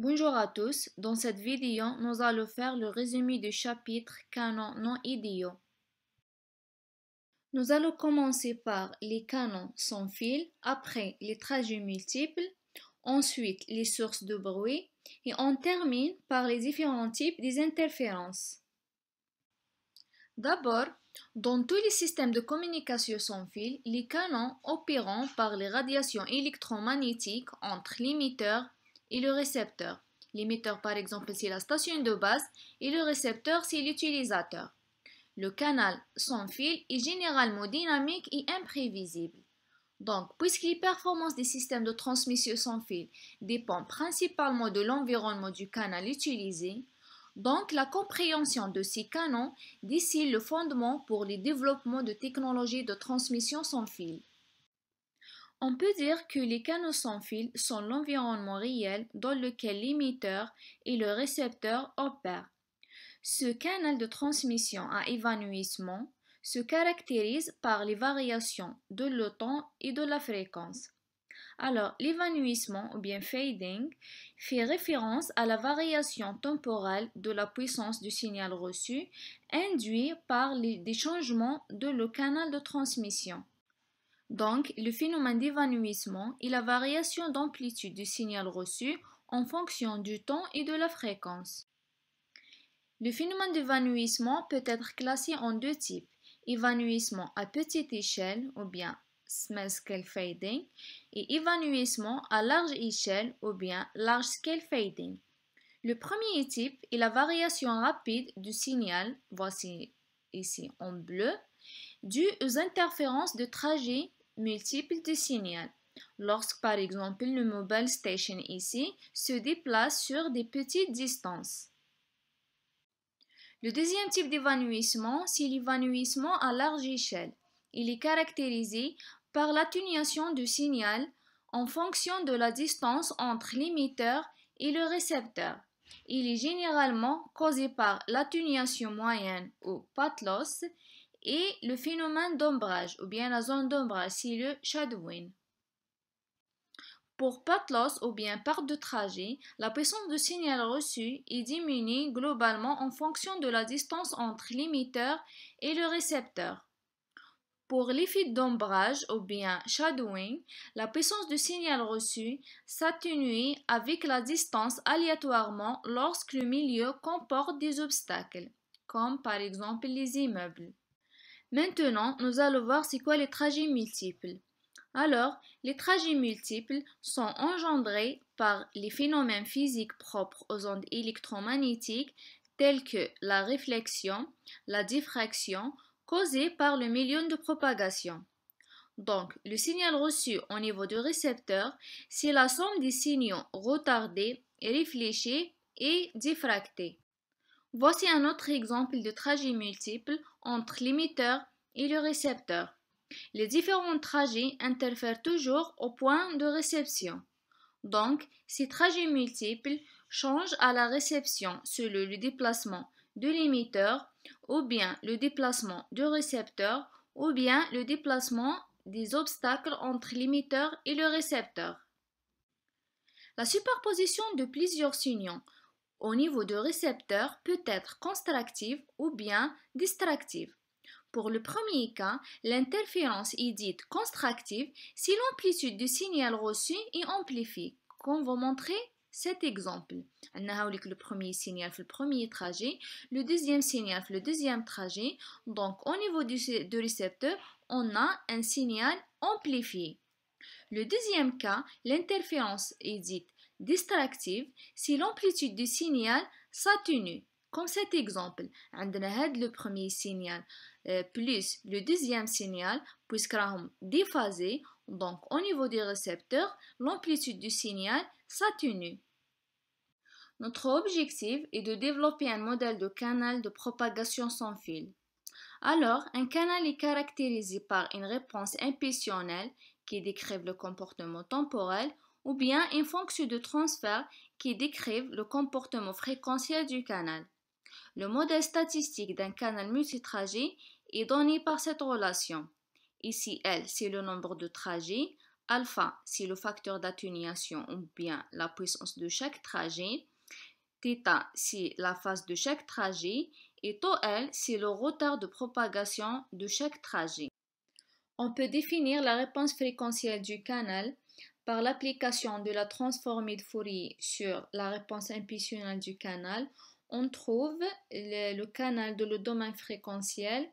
Bonjour à tous, dans cette vidéo, nous allons faire le résumé du chapitre canons non idéaux. Nous allons commencer par les canons sans fil, après les trajets multiples, ensuite les sources de bruit et on termine par les différents types des interférences. D'abord, dans tous les systèmes de communication sans fil, les canons opérant par les radiations électromagnétiques entre l'émetteur et le récepteur. L'émetteur, par exemple, c'est la station de base et le récepteur, c'est l'utilisateur. Le canal sans fil est généralement dynamique et imprévisible. Donc, puisque les performances des systèmes de transmission sans fil dépendent principalement de l'environnement du canal utilisé, donc la compréhension de ces canons dessine le fondement pour le développement de technologies de transmission sans fil. On peut dire que les canaux sans fil sont l'environnement réel dans lequel l'émetteur et le récepteur opèrent. Ce canal de transmission à évanouissement se caractérise par les variations de le temps et de la fréquence. Alors, l'évanouissement ou bien fading fait référence à la variation temporelle de la puissance du signal reçu induit par des changements de le canal de transmission. Donc, le phénomène d'évanouissement est la variation d'amplitude du signal reçu en fonction du temps et de la fréquence. Le phénomène d'évanouissement peut être classé en deux types, évanouissement à petite échelle ou bien small scale fading et évanouissement à large échelle ou bien large scale fading. Le premier type est la variation rapide du signal, voici ici en bleu, due aux interférences de trajets multiples du signal. Lorsque par exemple le mobile station ici se déplace sur des petites distances. Le deuxième type d'évanouissement, c'est l'évanouissement à large échelle. Il est caractérisé par l'atténuation du signal en fonction de la distance entre l'émetteur et le récepteur. Il est généralement causé par l'atténuation moyenne ou path loss et le phénomène d'ombrage ou bien la zone d'ombrage, c'est le shadowing. Pour path loss ou bien perte de trajet, la puissance du signal reçu est diminuée globalement en fonction de la distance entre l'émetteur et le récepteur. Pour l'effet d'ombrage ou bien shadowing, la puissance du signal reçu s'atténue avec la distance aléatoirement lorsque le milieu comporte des obstacles, comme par exemple les immeubles. Maintenant, nous allons voir c'est quoi les trajets multiples. Alors, les trajets multiples sont engendrés par les phénomènes physiques propres aux ondes électromagnétiques tels que la réflexion, la diffraction, causées par le milieu de propagation. Donc, le signal reçu au niveau du récepteur, c'est la somme des signaux retardés, réfléchis et diffractés. Voici un autre exemple de trajet multiple entre l'émetteur et le récepteur. Les différents trajets interfèrent toujours au point de réception. Donc, ces trajets multiples changent à la réception selon le déplacement de l'émetteur ou bien le déplacement du récepteur ou bien le déplacement des obstacles entre l'émetteur et le récepteur. La superposition de plusieurs signaux au niveau du récepteur peut être constructive ou bien distractive. Pour le premier cas, l'interférence est dite constructive si l'amplitude du signal reçu est amplifiée. Comme vous montrer cet exemple. On a le premier signal fait le premier trajet, le deuxième signal fait le deuxième trajet. Donc au niveau du récepteur, on a un signal amplifié. Le deuxième cas, l'interférence est dite distractive si l'amplitude du signal s'atténue. Comme cet exemple, on a le premier signal plus le deuxième signal, puisqu'ils sont déphasés, donc au niveau des récepteurs, l'amplitude du signal s'atténue. Notre objectif est de développer un modèle de canal de propagation sans fil. Alors, un canal est caractérisé par une réponse impulsionnelle qui décrive le comportement temporel ou bien une fonction de transfert qui décrive le comportement fréquentiel du canal. Le modèle statistique d'un canal multitrajet est donné par cette relation. Ici, L, c'est le nombre de trajets, Alpha, c'est le facteur d'atténuation ou bien la puissance de chaque trajet. Θ, c'est la phase de chaque trajet. Et τ, c'est le retard de propagation de chaque trajet. On peut définir la réponse fréquentielle du canal par l'application de la transformée de Fourier sur la réponse impulsionnelle du canal. On trouve le canal de le domaine fréquentiel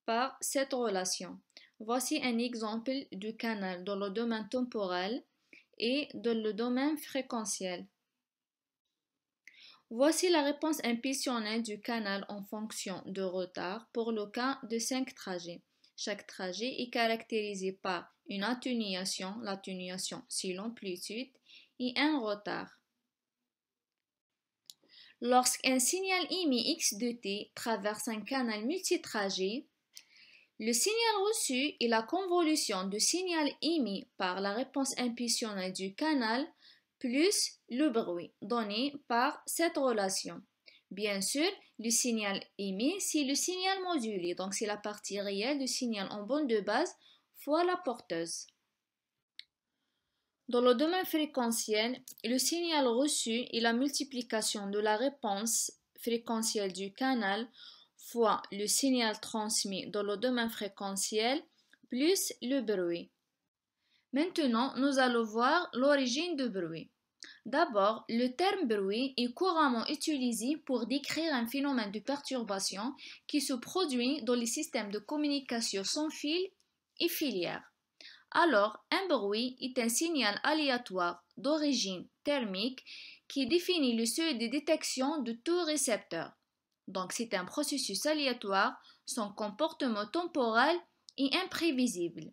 par cette relation. Voici un exemple du canal dans le domaine temporel et dans le domaine fréquentiel. Voici la réponse impulsionnelle du canal en fonction de retard pour le cas de 5 trajets. Chaque trajet est caractérisé par une atténuation, l'atténuation c'est l'amplitude, et un retard. Lorsqu'un signal émis x de t traverse un canal multitrajet, le signal reçu est la convolution du signal émis par la réponse impulsionnelle du canal plus le bruit donné par cette relation. Bien sûr, le signal émis, c'est le signal modulé, donc c'est la partie réelle du signal en bande de base fois la porteuse. Dans le domaine fréquentiel, le signal reçu est la multiplication de la réponse fréquentielle du canal fois le signal transmis dans le domaine fréquentiel plus le bruit. Maintenant, nous allons voir l'origine du bruit. D'abord, le terme bruit est couramment utilisé pour décrire un phénomène de perturbation qui se produit dans les systèmes de communication sans fil et filière. Alors, un bruit est un signal aléatoire d'origine thermique qui définit le seuil de détection de tout récepteur. Donc, c'est un processus aléatoire, son comportement temporel et imprévisible.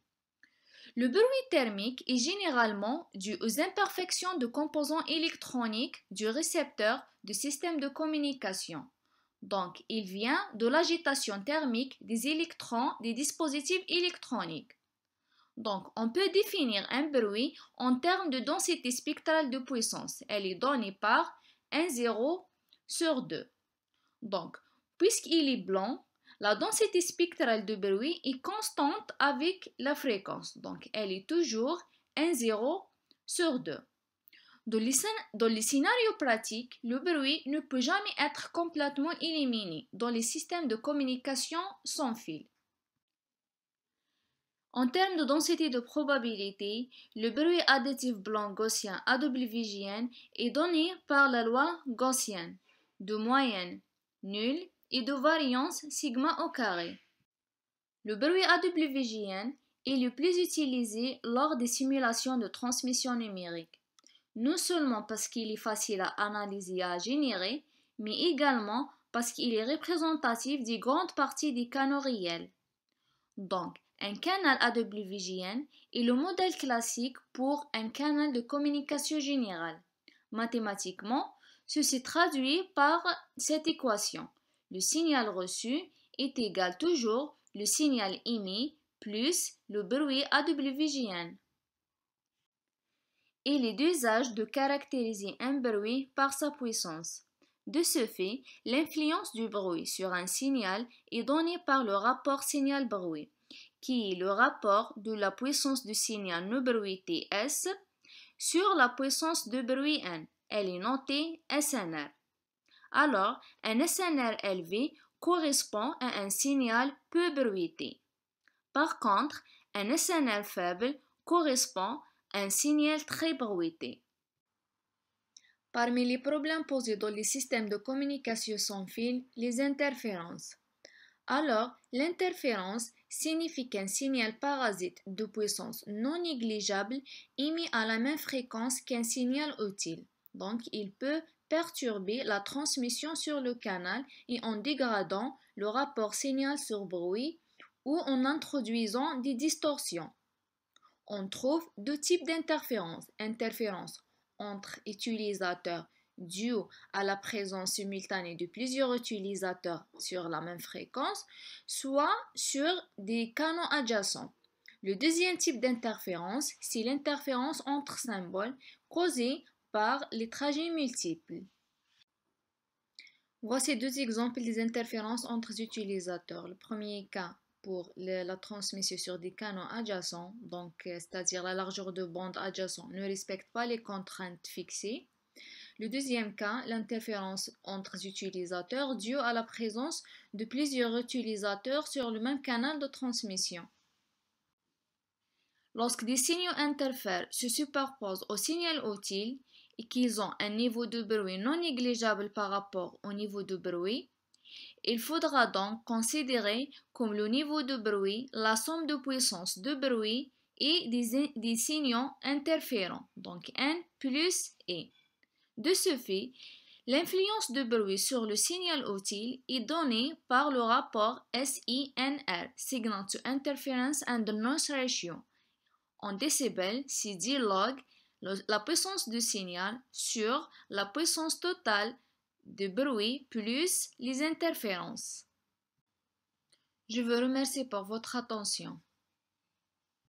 Le bruit thermique est généralement dû aux imperfections de composants électroniques du récepteur du système de communication. Donc, il vient de l'agitation thermique des électrons des dispositifs électroniques. Donc, on peut définir un bruit en termes de densité spectrale de puissance. Elle est donnée par 1,0 sur 2. Donc, puisqu'il est blanc, la densité spectrale de bruit est constante avec la fréquence. Donc, elle est toujours 1,0 sur 2. Dans les scénarios pratiques, le bruit ne peut jamais être complètement éliminé dans les systèmes de communication sans fil. En termes de densité de probabilité, le bruit additif blanc gaussien AWGN est donné par la loi gaussienne de moyenne nulle et de variance sigma au carré. Le bruit AWGN est le plus utilisé lors des simulations de transmission numérique, non seulement parce qu'il est facile à analyser et à générer, mais également parce qu'il est représentatif des grandes parties des canaux réels. Donc, un canal AWGN est le modèle classique pour un canal de communication générale. Mathématiquement, ceci traduit par cette équation. Le signal reçu est égal toujours le signal émis plus le bruit AWGN. Il est d'usage de caractériser un bruit par sa puissance. De ce fait, l'influence du bruit sur un signal est donnée par le rapport signal-bruit, qui est le rapport de la puissance du signal no bruit Ts sur la puissance de bruit N. Elle est notée SNR. Alors, un SNR élevé correspond à un signal peu bruité. Par contre, un SNR faible correspond à un signal très bruité. Parmi les problèmes posés dans les systèmes de communication sans fil, les interférences. Alors, l'interférence signifie qu'un signal parasite de puissance non négligeable émet à la même fréquence qu'un signal utile. Donc, il peut perturber la transmission sur le canal et en dégradant le rapport signal sur bruit ou en introduisant des distorsions. On trouve deux types d'interférences. Interférence entre utilisateurs due à la présence simultanée de plusieurs utilisateurs sur la même fréquence, soit sur des canaux adjacents. Le deuxième type d'interférence, c'est l'interférence entre symboles causée par les trajets multiples. Voici deux exemples des interférences entre utilisateurs. Le premier cas, pour la transmission sur des canaux adjacents, donc c'est-à-dire la largeur de bande adjacente ne respecte pas les contraintes fixées. Le deuxième cas, l'interférence entre utilisateurs due à la présence de plusieurs utilisateurs sur le même canal de transmission. Lorsque des signaux interfèrent se superposent au signal utile et qu'ils ont un niveau de bruit non négligeable par rapport au niveau de bruit, il faudra donc considérer comme le niveau de bruit la somme de puissance de bruit et des signaux interférents, donc N plus E. De ce fait, l'influence de bruit sur le signal utile est donnée par le rapport SINR, Signal to Interference and Noise Ratio, en décibels, c'est 10 log la puissance du signal sur la puissance totale de bruit plus les interférences. Je vous remercie pour votre attention.